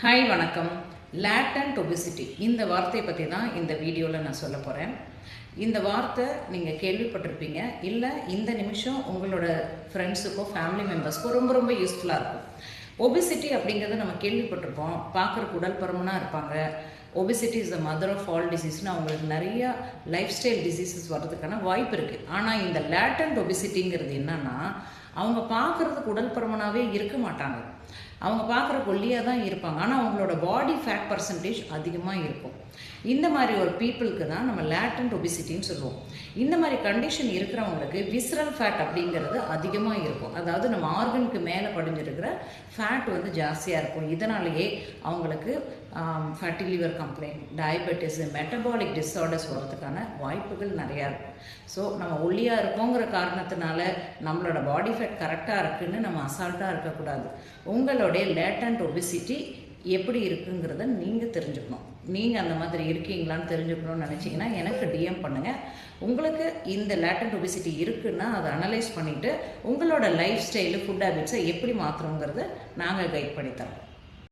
Hi வணக்கம். Latent obesity இந்த வார்த்தையை பற்றி தான் இந்த வீடியோவில் நான் சொல்ல போகிறேன். இந்த வார்த்தை நீங்கள் கேள்விப்பட்டிருப்பீங்க, இல்லை இந்த நிமிஷம் உங்களோட ஃப்ரெண்ட்ஸுக்கோ ஃபேமிலி மெம்பர்ஸ்க்கோ ரொம்ப ரொம்ப யூஸ்ஃபுல்லாக இருக்கும். ஒபிசிட்டி அப்படிங்கிறத நம்ம கேள்விப்பட்டிருப்போம். பார்க்குறக்கு உடல் பருமனாக இருப்பாங்க. Obesity is the mother of all டிசீஸ்னு அவங்களுக்கு நிறைய லைஃப் ஸ்டைல் டிசீசஸ் வர்றதுக்கான வாய்ப்பு இருக்குது. ஆனால் இந்த லேட்டன்ட் ஒபிசிட்டிங்கிறது என்னன்னா, அவங்க பார்க்குறதுக்கு உடல் பருமனாகவே இருக்க மாட்டாங்க. அவங்க பார்க்குறக்கு ஒல்லியாக தான் இருப்பாங்க, ஆனால் அவங்களோட பாடி ஃபேட் பர்சன்டேஜ் அதிகமாக இருக்கும். இந்த மாதிரி ஒரு பீப்புளுக்கு தான் நம்ம லேட்டன்ட் ஒபிசிட்டின்னு சொல்லுவோம். இந்த மாதிரி கண்டிஷன் இருக்கிறவங்களுக்கு விஸ்ரல் ஃபேட் அப்படிங்கிறது அதிகமாக இருக்கும். அதாவது நம்ம ஆர்கனுக்கு மேலே படிஞ்சிருக்கிற ஃபேட் வந்து ஜாஸ்தியாக இருக்கும். இதனாலேயே அவங்களுக்கு fatty liver complaint, diabetes, metabolic disorders வர்றதுக்கான வாய்ப்புகள் நிறையா இருக்கும். ஸோ நம்ம ஒல்லியாக இருக்கோங்கிற காரணத்தினால நம்மளோட பாடி ஃபேட் கரெக்டாக இருக்குதுன்னு நம்ம அசால்ட்டாக இருக்கக்கூடாது. உங்களுடைய லேட்டன்ட் ஒபிசிட்டி எப்படி இருக்குங்கிறத நீங்கள் தெரிஞ்சுக்கணும். நீங்கள் அந்த மாதிரி இருக்கீங்களான்னு தெரிஞ்சுக்கணும்னு நினச்சிங்கன்னா எனக்கு டிஎம் பண்ணுங்கள். உங்களுக்கு இந்த லேட்டன்ட் ஒபிசிட்டி இருக்குன்னா அதை அனலைஸ் பண்ணிவிட்டு உங்களோட லைஃப் ஸ்டைலு, ஃபுட் ஹேபிட்ஸை எப்படி மாற்றணுங்கிறத நாங்கள் கைட் பண்ணித்தரோம்.